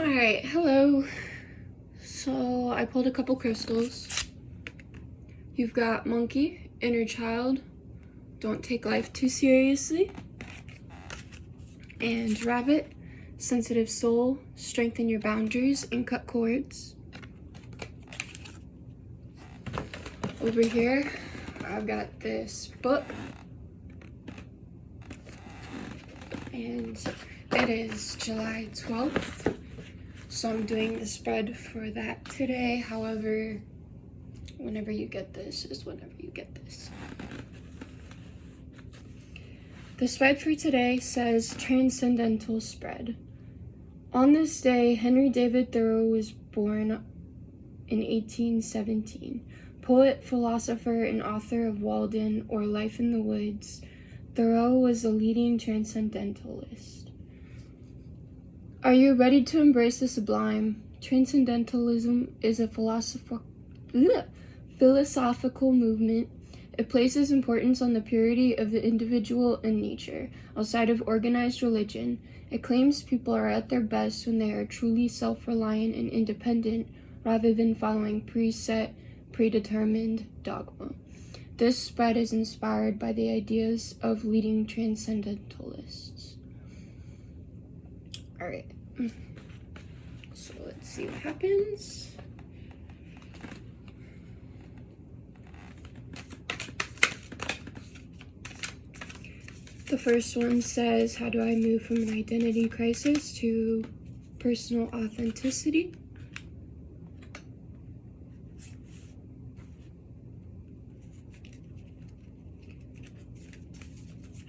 Alright, hello. So I pulled a couple crystals. You've got monkey, inner child, don't take life too seriously, and rabbit, sensitive soul, strengthen your boundaries and cut cords. Over here, I've got this book, and it is July 12th. So I'm doing the spread for that today. However, whenever you get this is whenever you get this. The spread for today says Transcendental spread. On this day, Henry David Thoreau was born in 1817. Poet, philosopher, and author of Walden or Life in the Woods, Thoreau was a leading transcendentalist. Are you ready to embrace the sublime? Transcendentalism is a philosophical movement. It places importance on the purity of the individual and nature, outside of organized religion. It claims people are at their best when they are truly self-reliant and independent, rather than following preset, predetermined dogma. This spread is inspired by the ideas of leading transcendentalists. All right, so let's see what happens. The first one says, how do I move from an identity crisis to personal authenticity?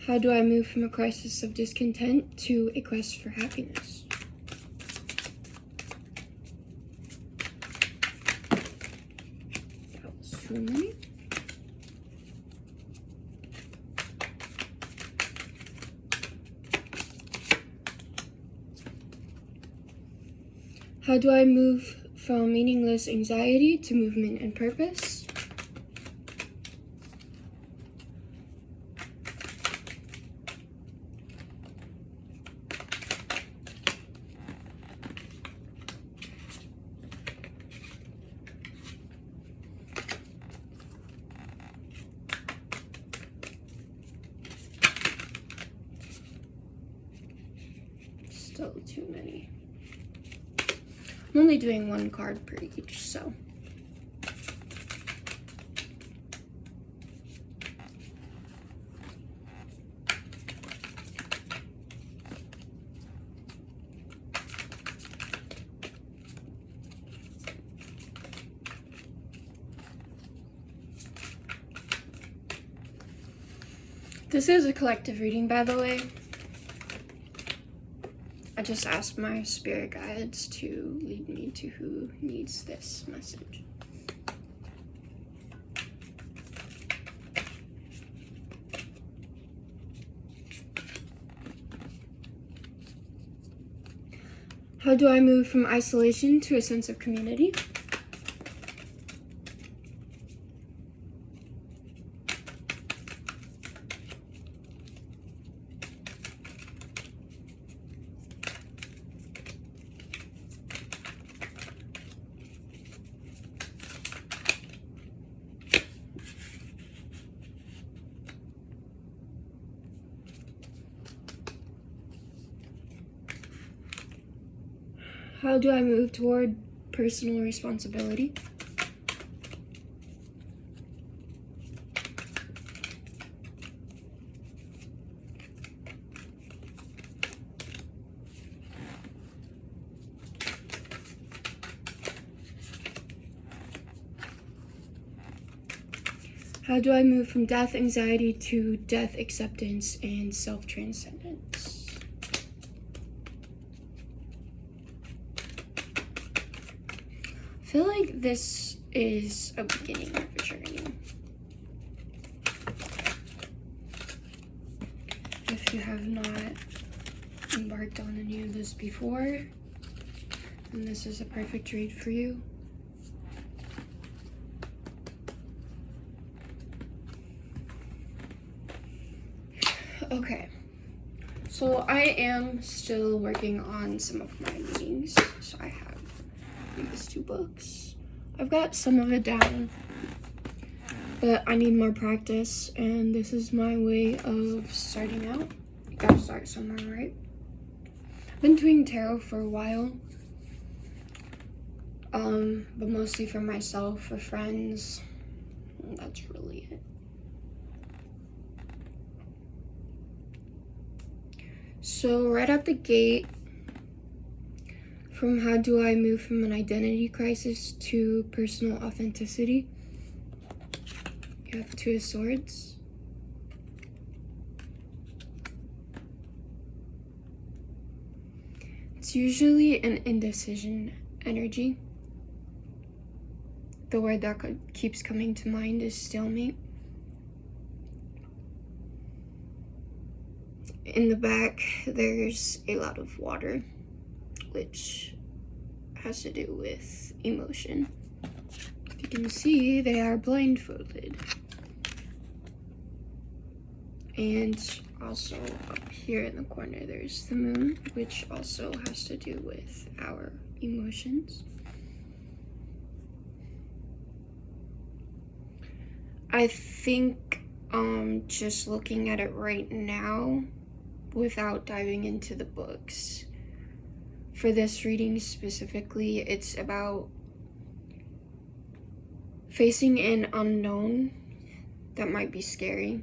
How do I move from a crisis of discontent to a quest for happiness? That was too many. How do I move from meaningless anxiety to movement and purpose? Still too many. I'm only doing one card per each, so. This is a collective reading, by the way. I just asked my spirit guides to lead me to who needs this message. How do I move from isolation to a sense of community? How do I move toward personal responsibility? How do I move from death anxiety to death acceptance and self-transcendence? I feel like this is a beginning of a journey. If you have not embarked on any of this before, then this is a perfect read for you. Okay, So I am still working on some of my readings. So I have these 2 books. I've got some of it down, but I need more practice, and this is my way of starting out. You gotta start somewhere, right? I've been doing tarot for a while, but mostly for myself, for friends. And that's really it. So right out the gate, from how do I move from an identity crisis to personal authenticity? You have 2 of Swords. It's usually an indecision energy. The word that keeps coming to mind is stalemate. In the back, there's a lot of water, which has to do with emotion. You can see they are blindfolded. And also up here in the corner, there's the moon, which also has to do with our emotions. I think just looking at it right now, without diving into the books, for this reading specifically, it's about facing an unknown that might be scary,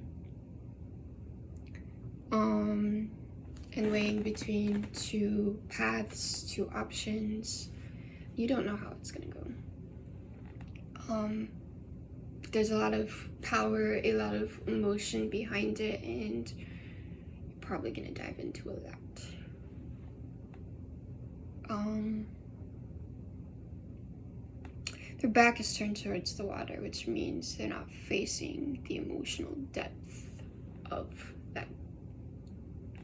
and weighing between 2 paths, 2 options. You don't know how it's gonna go. There's a lot of power, a lot of emotion behind it, and you're probably gonna dive into that. Their back is turned towards the water, which means they're not facing the emotional depth of that,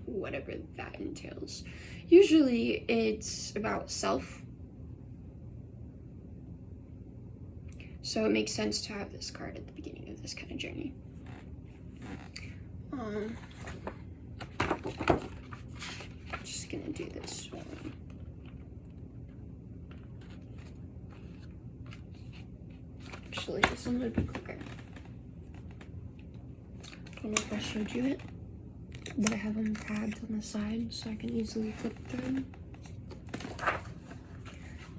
whatever that entails. Usually it's about self. So it makes sense to have this card at the beginning of this kind of journey. Just gonna do this one. Actually, this one would be quicker. I don't know if I showed you it, but I have them tabbed on the side so I can easily flip through them.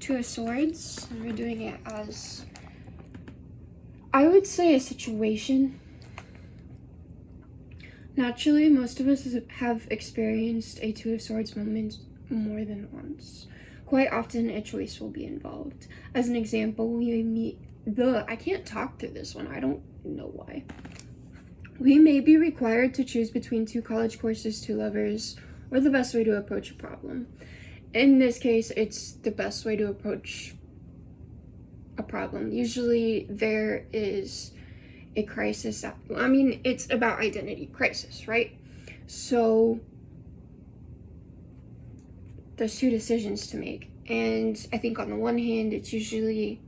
2 of Swords, and we're doing it as, I would say, a situation. Naturally, most of us have experienced a 2 of Swords moment more than once. Quite often, a choice will be involved. As an example, I can't talk through this one. I don't know why. We may be required to choose between 2 college courses, 2 lovers, or the best way to approach a problem. In this case, it's the best way to approach a problem. Usually there is a crisis. It's about identity crisis, right? So there's 2 decisions to make. And I think on the one hand, it's usually,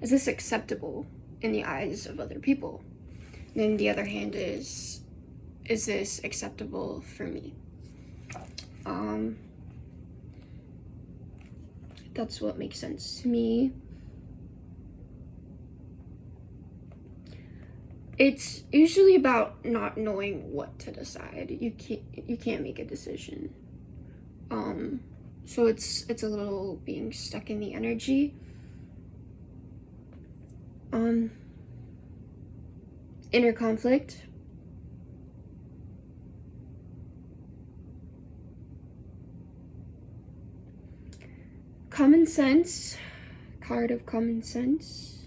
is this acceptable in the eyes of other people? And then the other hand is this acceptable for me? That's what makes sense to me. It's usually about not knowing what to decide. You can't make a decision. So it's a little being stuck in the energy. Inner conflict. Common sense, card of common sense,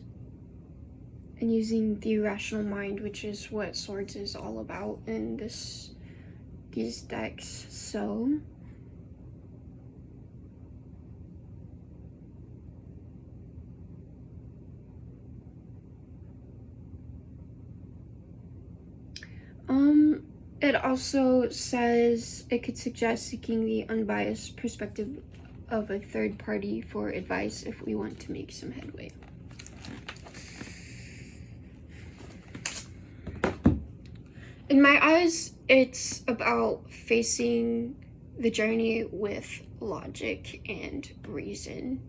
and using the rational mind, which is what Swords is all about in these decks. So it also says it could suggest seeking the unbiased perspective of a third party for advice if we want to make some headway. In my eyes, It's about facing the journey with logic and reason,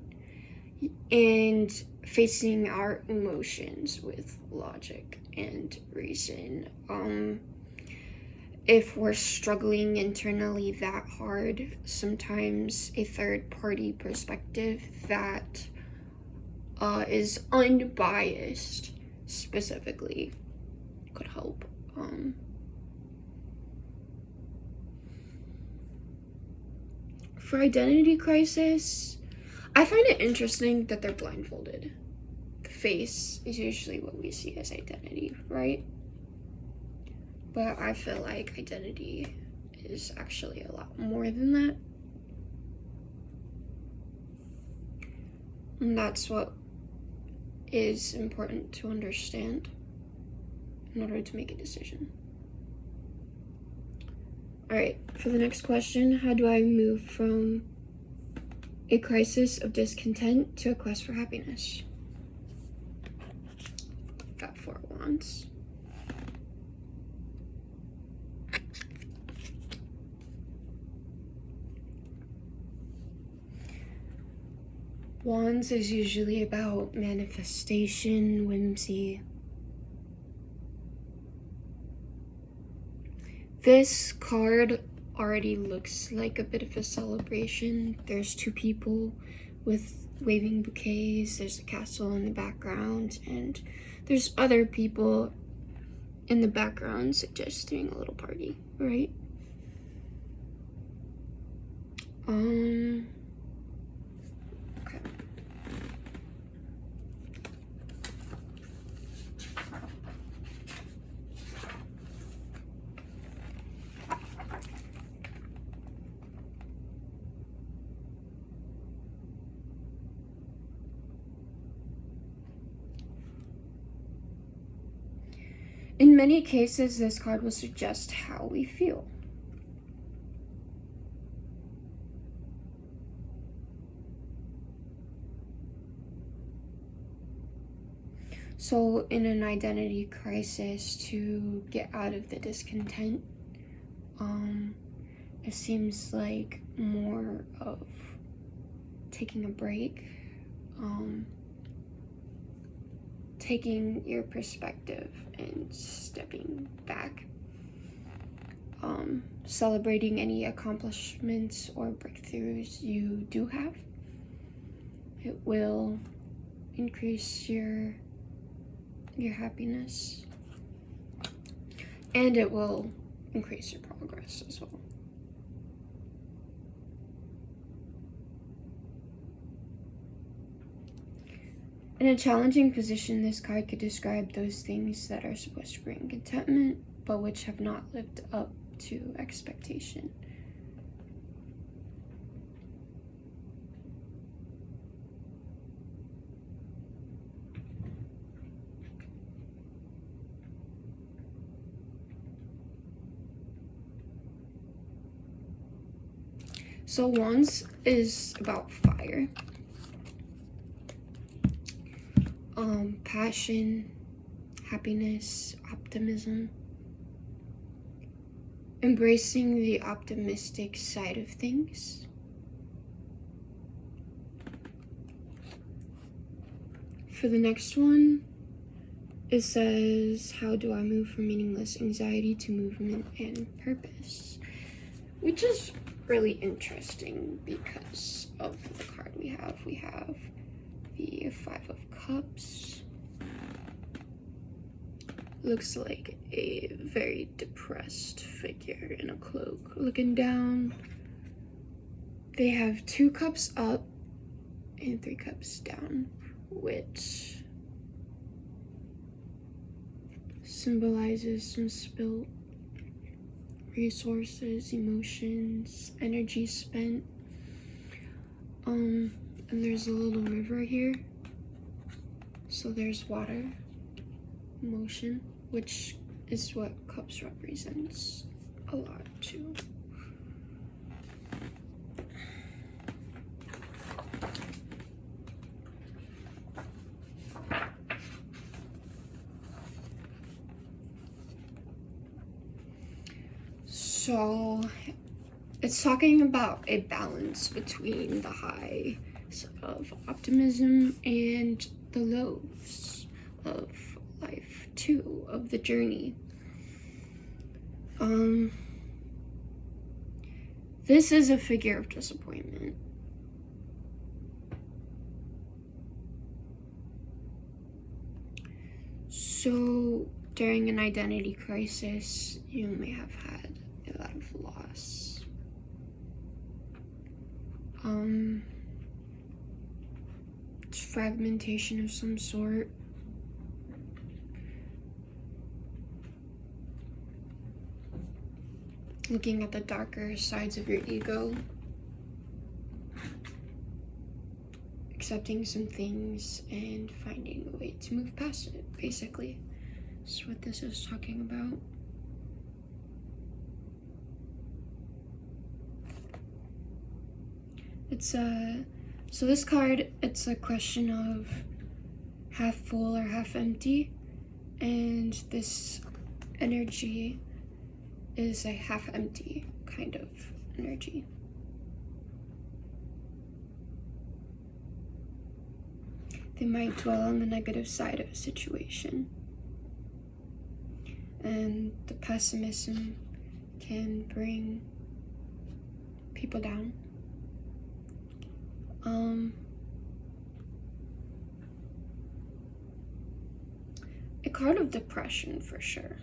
and facing our emotions with logic and reason. If we're struggling internally that hard, sometimes a third party perspective that is unbiased specifically could help. For identity crisis, I find it interesting that they're blindfolded. The face is usually what we see as identity, right? But I feel like identity is actually a lot more than that. And that's what is important to understand in order to make a decision. Alright, for the next question, how do I move from a crisis of discontent to a quest for happiness? Got 4 wands. Wands is usually about manifestation, whimsy. This card already looks like a bit of a celebration. There's 2 people with waving bouquets, there's a castle in the background, and there's other people in the background suggesting a little party, right? Okay. In many cases, this card will suggest how we feel. So in an identity crisis, to get out of the discontent, it seems like more of taking a break, taking your perspective and stepping back, celebrating any accomplishments or breakthroughs you do have. It will increase your happiness, and it will increase your progress as well. In a challenging position, this card could describe those things that are supposed to bring contentment, but which have not lived up to expectation. So Wands is about fire. Passion, happiness, optimism. Embracing the optimistic side of things. For the next one, it says, how do I move from meaningless anxiety to movement and purpose? Which is really interesting because of the card we have. We have the 5 of Cups. Looks like a very depressed figure in a cloak looking down. They have 2 cups up and 3 cups down, which symbolizes some spilt resources, emotions, energy spent. And there's a little river here. So there's water, motion, which is what cups represents a lot too. So it's talking about a balance between the highs of optimism and the lows of life too, of the journey. This is a figure of disappointment. So during an identity crisis, you may have had a lot of loss. It's fragmentation of some sort. Looking at the darker sides of your ego. Accepting some things and finding a way to move past it, basically. That's what this is talking about. So this card, it's a question of half full or half empty, and this energy is a half empty kind of energy. They might dwell on the negative side of a situation, and the pessimism can bring people down. A card of depression for sure.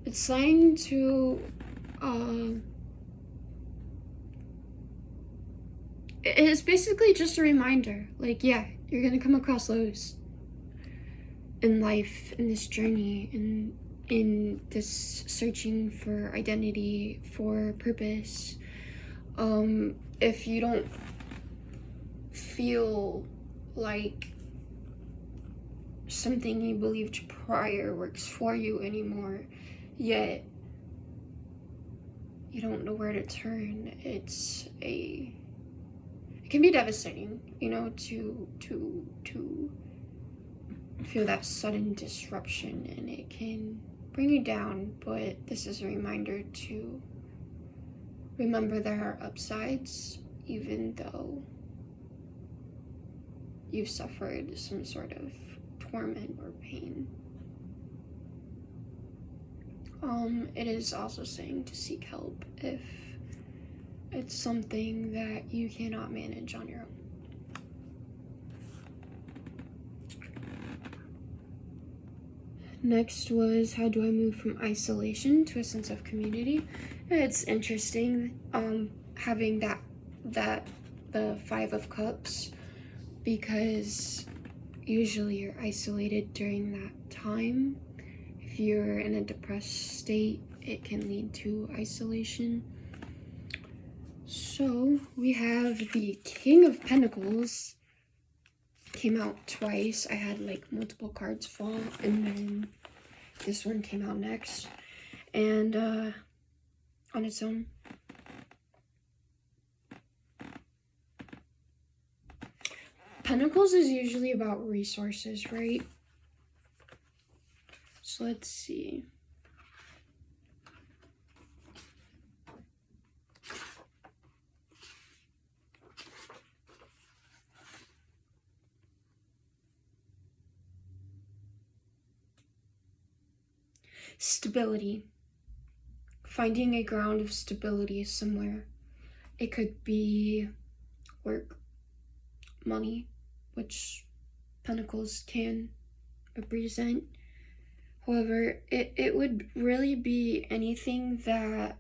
It's saying to it's basically just a reminder, like, yeah, you're gonna come across lows in life, in this journey, in this searching for identity, for purpose. If you don't feel like something you believed prior works for you anymore, yet you don't know where to turn, it can be devastating, to feel that sudden disruption, and it can bring you down. But this is a reminder to remember there are upsides, even though you've suffered some sort of torment or pain. It is also saying to seek help if it's something that you cannot manage on your own. Next was, how do I move from isolation to a sense of community? It's interesting having the Five of Cups, because usually you're isolated during that time. If you're in a depressed state, it can lead to isolation. So we have the King of Pentacles. Came out twice. I had like multiple cards fall, and then this one came out next, and on its own. Pentacles is usually about resources, right? So let's see. Stability. Finding a ground of stability somewhere. It could be work, money, which Pentacles can represent. However, it would really be anything that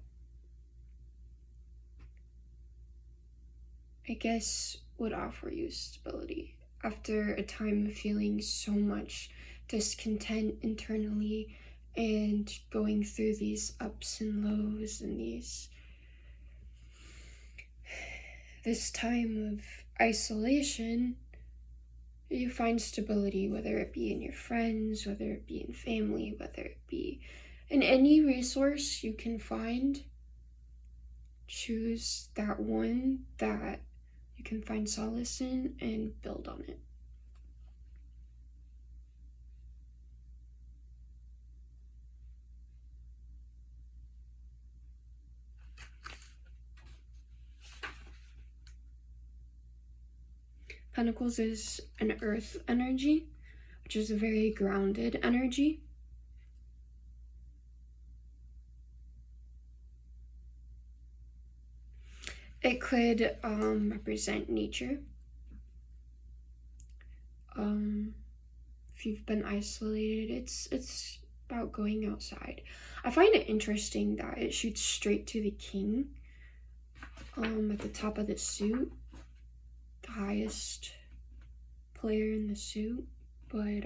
I guess would offer you stability after a time of feeling so much discontent internally and going through these ups and lows and this time of isolation. You find stability, whether it be in your friends, whether it be in family, whether it be in any resource you can find. Choose that one that you can find solace in and build on it. Pentacles is an earth energy, which is a very grounded energy. It could represent nature. If you've been isolated, it's about going outside. I find it interesting that it shoots straight to the king at the top of the suit, the highest player in the suit, but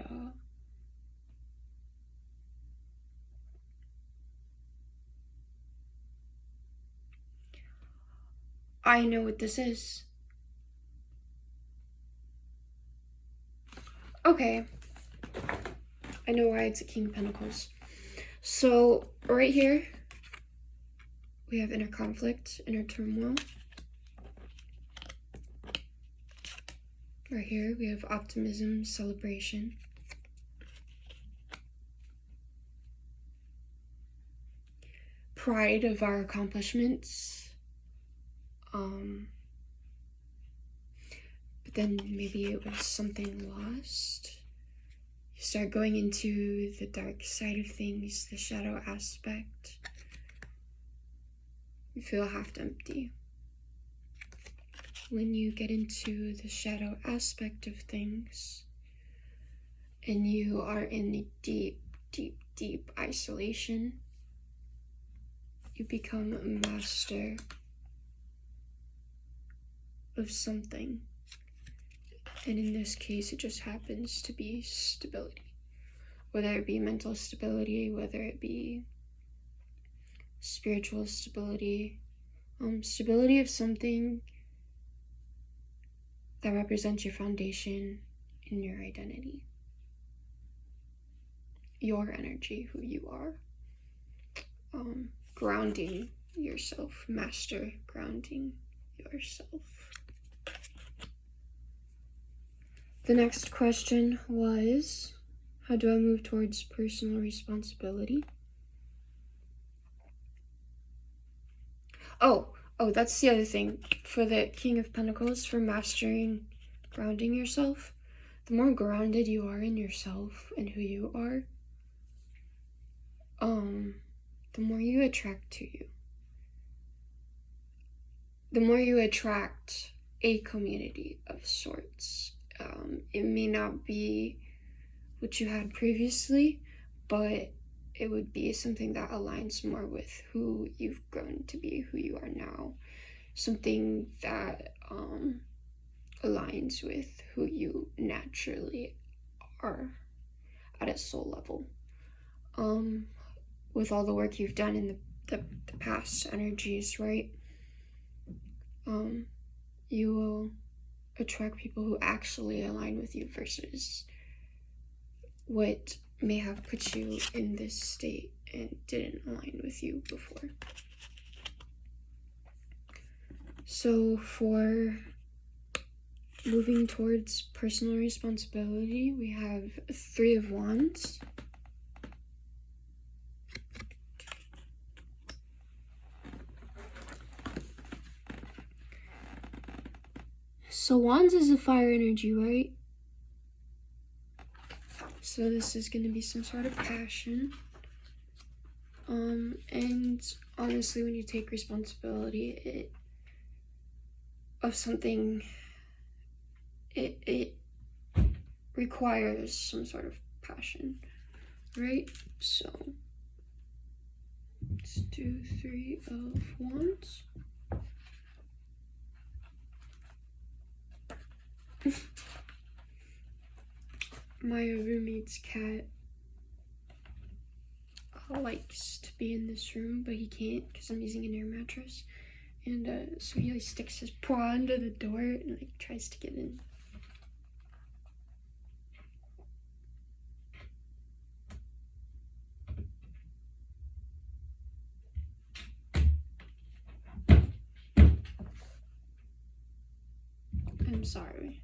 I know what this is. Okay, I know why it's a King of Pentacles. So right here, we have inner conflict, inner turmoil. Right here, we have optimism, celebration. Pride of our accomplishments. But then maybe it was something lost. You start going into the dark side of things, the shadow aspect. You feel half empty. When you get into the shadow aspect of things, and you are in the deep, deep, deep isolation, you become a master of something. And in this case, it just happens to be stability. Whether it be mental stability, whether it be spiritual stability, stability of something that represents your foundation and your identity. Your energy, who you are. Grounding yourself, master grounding yourself. The next question was, how do I move towards personal responsibility? Oh, that's the other thing. For the King of Pentacles, for mastering grounding yourself, the more grounded you are in yourself and who you are, the more you attract to you. The more you attract a community of sorts. It may not be what you had previously, but it would be something that aligns more with who you've grown to be, who you are now. Something that aligns with who you naturally are at a soul level. With all the work you've done in the past energies, right? You will attract people who actually align with you versus what may have put you in this state and didn't align with you before. So for moving towards personal responsibility, we have 3 of Wands. So Wands is a fire energy, right? So this is going to be some sort of passion. And honestly, when you take responsibility of something, it requires some sort of passion, right? So let's do 3 of Wands. My roommate's cat likes to be in this room, but he can't because I'm using an air mattress. And so he sticks his paw under the door and tries to get in. I'm sorry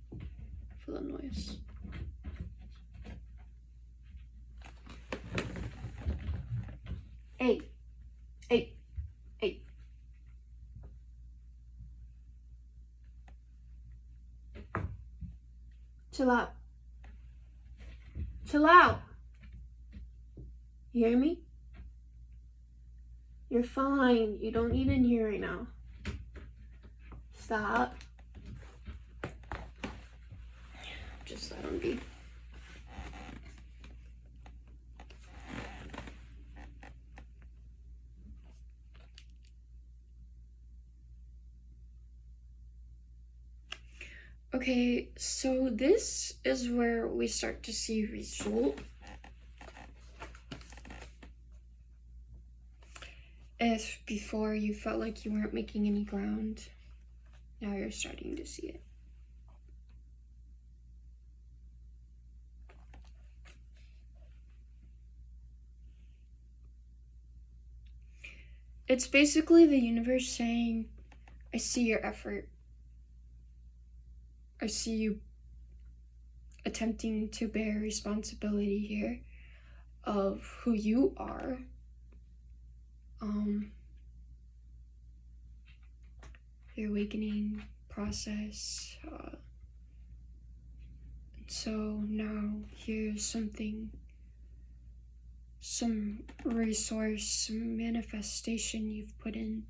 for the noise. Hey. Chill out. Chill out. You hear me? You're fine. You don't need in here right now. Stop. Just let him be. Okay, so this is where we start to see result. If before you felt like you weren't making any ground, now you're starting to see it. It's basically the universe saying, I see your effort. I see you attempting to bear responsibility here of who you are. Your awakening process. So now here's something, some resource, some manifestation you've put in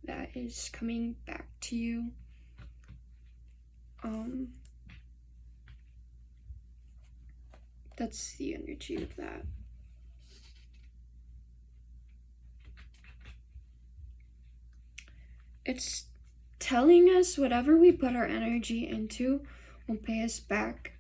that is coming back to you. That's the energy of that. It's telling us whatever we put our energy into will pay us back.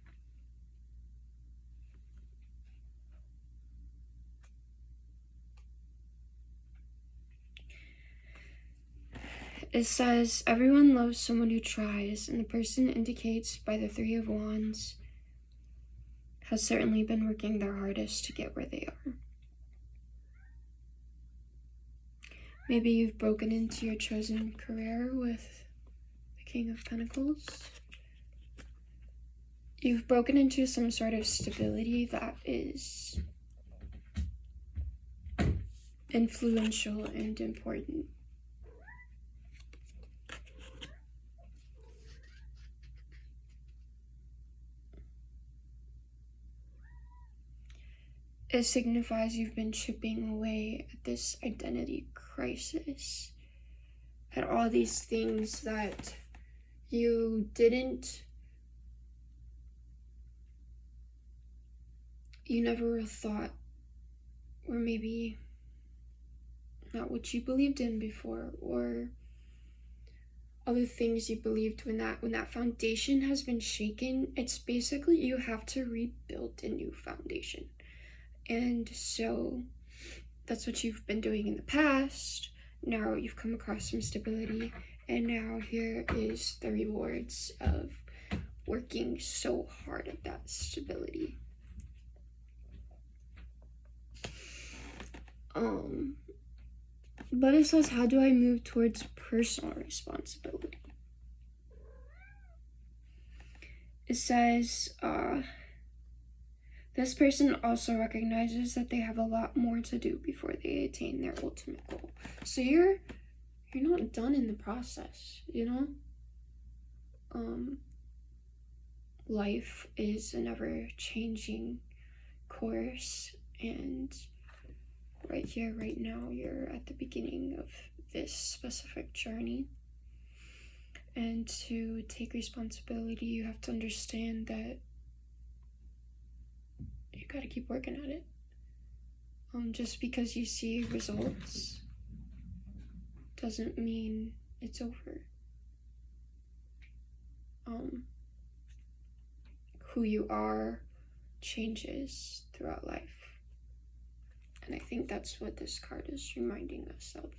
It says, everyone loves someone who tries, and the person indicates by the Three of Wands has certainly been working their hardest to get where they are. Maybe you've broken into your chosen career with the King of Pentacles. You've broken into some sort of stability that is influential and important. It signifies you've been chipping away at this identity crisis, at all these things that you never thought were maybe not what you believed in before, or other things you believed. When that foundation has been shaken, it's basically you have to rebuild a new foundation. And so that's what you've been doing in the past. Now you've come across some stability, and now here is the rewards of working so hard at that stability. But it says, how do I move towards personal responsibility? It says, this person also recognizes that they have a lot more to do before they attain their ultimate goal. So you're not done in the process, you know? Life is an ever-changing course, and right here, right now, you're at the beginning of this specific journey. And to take responsibility, you have to understand that you gotta keep working at it. Just because you see results doesn't mean it's over. Who you are changes throughout life. And I think that's what this card is reminding us of.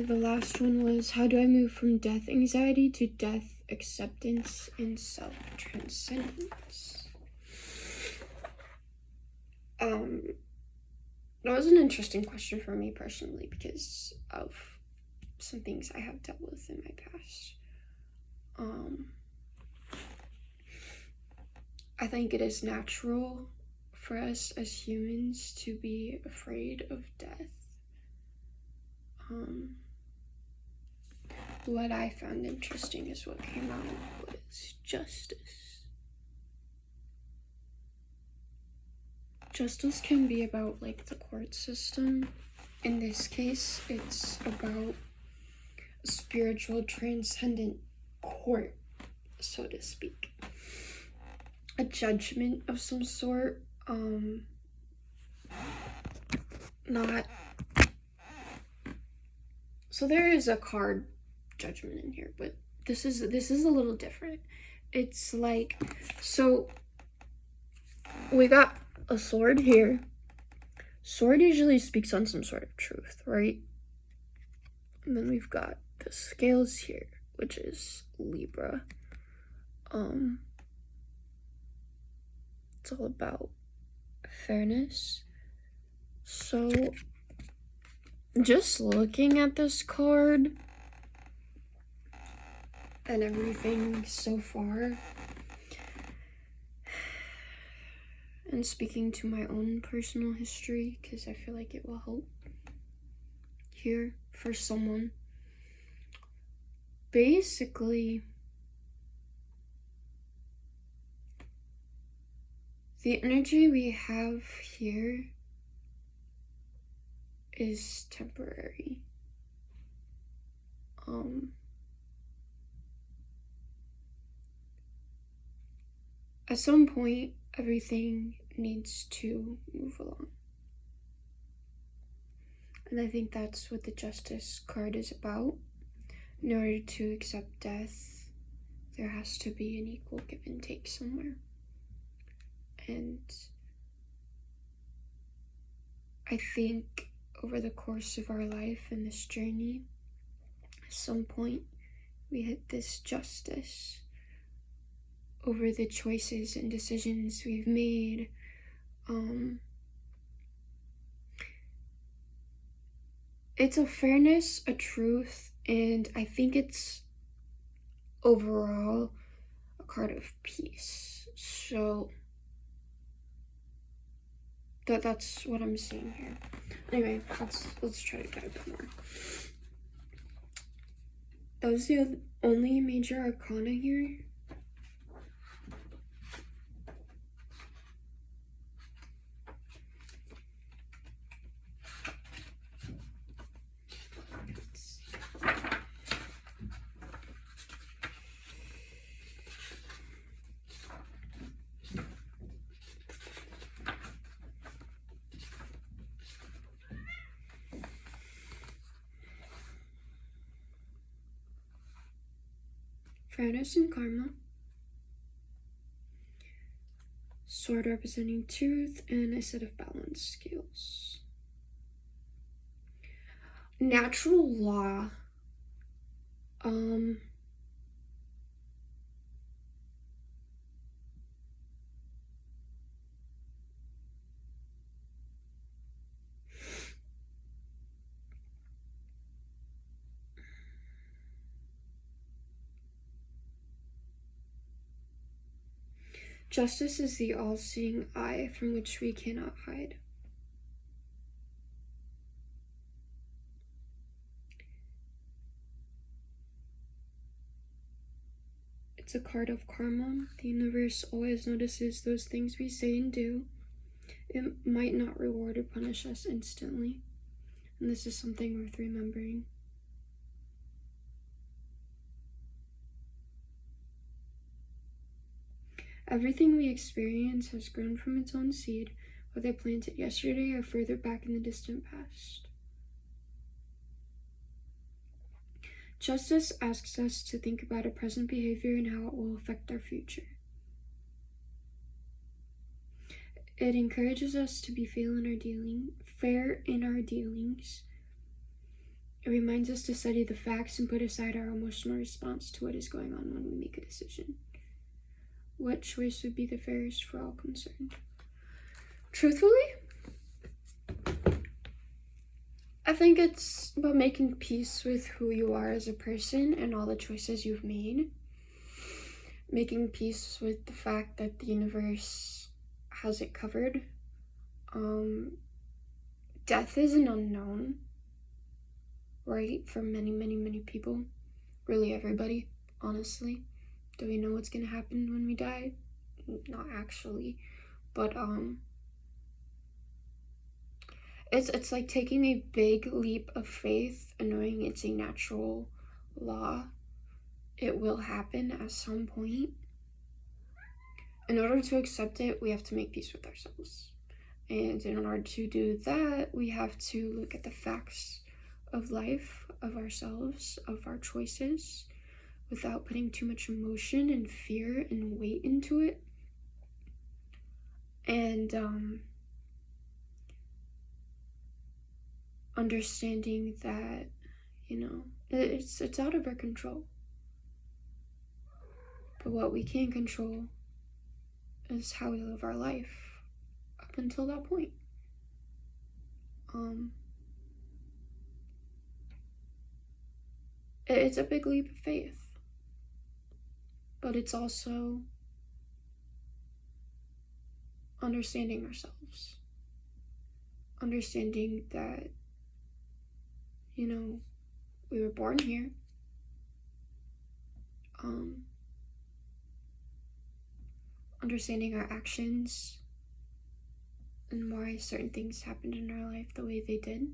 The last one was, how do I move from death anxiety to death acceptance and self-transcendence? That was an interesting question for me personally because of some things I have dealt with in my past. I think it is natural for us as humans to be afraid of death. what I found interesting is what came out was justice. Justice can be about like the court system. In this case, it's about a spiritual transcendent court, so to speak. A judgment of some sort. Not. So there is a card judgment in here, but this is a little different. It's like, so we got a sword here. Sword usually speaks on some sort of truth, right? And then we've got the scales here, which is Libra. It's all about fairness. So just looking at this card and everything so far, and speaking to my own personal history, because I feel like it will help here for someone. Basically, the energy we have here is temporary. At some point, everything needs to move along. And I think that's what the Justice card is about. In order to accept death, there has to be an equal give and take somewhere. And I think over the course of our life and this journey, at some point, we hit this justice over the choices and decisions we've made. It's a fairness, a truth, and I think it's overall a card of peace. So that's what I'm seeing here. Anyway, let's try to get a bit more. That was the only major arcana here. Fairness and karma. Sword representing truth, and a set of balanced scales. Natural law. Justice is the all-seeing eye from which we cannot hide. It's a card of karma. The universe always notices those things we say and do. It might not reward or punish us instantly, and this is something worth remembering. Everything we experience has grown from its own seed, whether planted yesterday or further back in the distant past. Justice asks us to think about our present behavior and how it will affect our future. It encourages us to be fair in our dealings. It reminds us to study the facts and put aside our emotional response to what is going on when we make a decision. What choice would be the fairest for all concerned? Truthfully, I think it's about making peace with who you are as a person and all the choices you've made. Making peace with the fact that the universe has it covered. Death is an unknown, right, for many, many, many people. really everybody, honestly. Do we know what's gonna happen when we die? Not actually, but it's like taking a big leap of faith and knowing it's a natural law. It will happen at some point. In order to accept it, we have to make peace with ourselves. And in order to do that, we have to look at the facts of life, of ourselves, of our choices, without putting too much emotion and fear and weight into it. And understanding that, it's out of our control. But what we can control is how we live our life up until that point. It's a big leap of faith, but it's also understanding ourselves, understanding that, we were born here. Understanding our actions and why certain things happened in our life the way they did.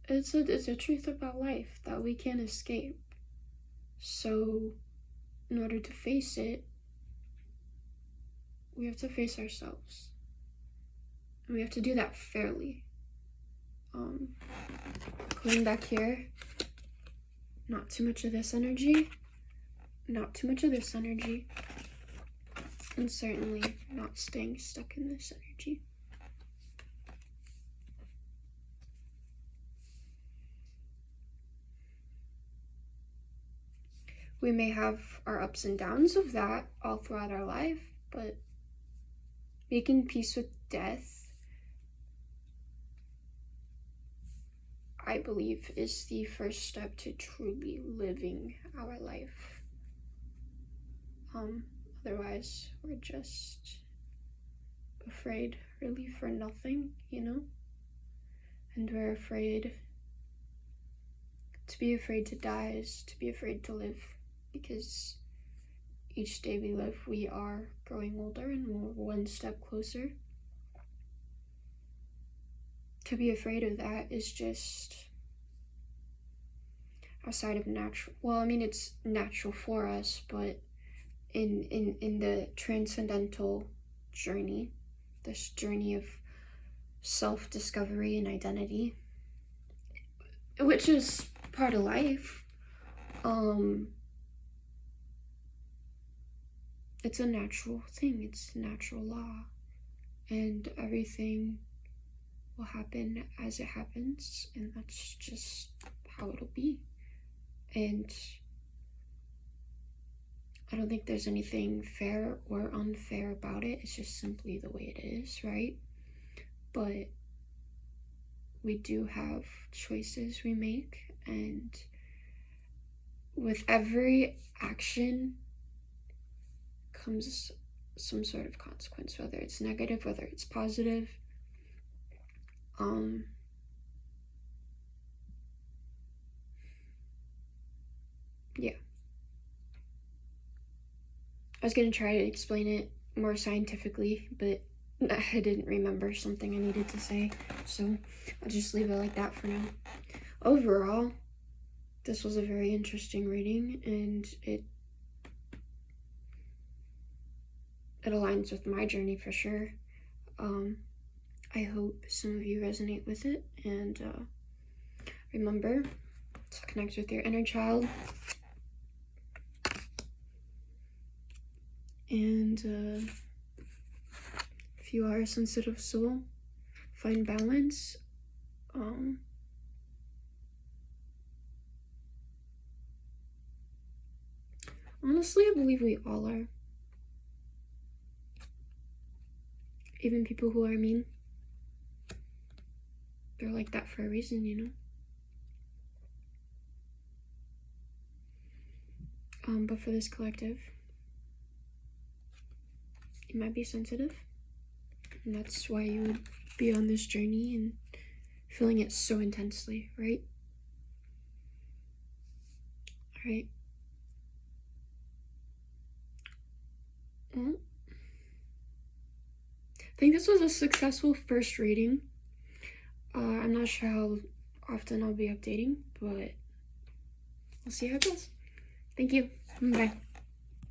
It's a truth about life that we can't escape. So, in order to face it, we have to face ourselves. And we have to do that fairly. Going back here, not too much of this energy, not too much of this energy, and certainly not staying stuck in this energy. We may have our ups and downs of that all throughout our life, but making peace with death, I believe, is the first step to truly living our life. Otherwise, we're just afraid, really, for nothing, And we're afraid. To be afraid to die is to be afraid to live, because each day we live, we are growing older and we're one step closer. To be afraid of that is just outside of natural. Well, it's natural for us, but in the transcendental journey, this journey of self-discovery and identity, which is part of life, it's a natural thing, it's a natural law, and everything will happen as it happens, and that's just how it'll be. And I don't think there's anything fair or unfair about it. It's just simply the way it is, right? But we do have choices we make, and with every action comes some sort of consequence, whether it's negative, whether it's positive. Yeah. I was gonna try to explain it more scientifically, but I didn't remember something I needed to say, so I'll just leave it like that for now. Overall, this was a very interesting reading, and it aligns with my journey for sure. I hope some of you resonate with it, and remember to connect with your inner child, and if you are a sensitive soul, find balance. Honestly, I believe we all are. Even people who are mean, they're like that for a reason, But for this collective, you might be sensitive, and that's why you would be on this journey and feeling it so intensely, right? All right. Well, I think this was a successful first reading. I'm not sure how often I'll be updating, but we'll see how it goes. Thank you. Bye.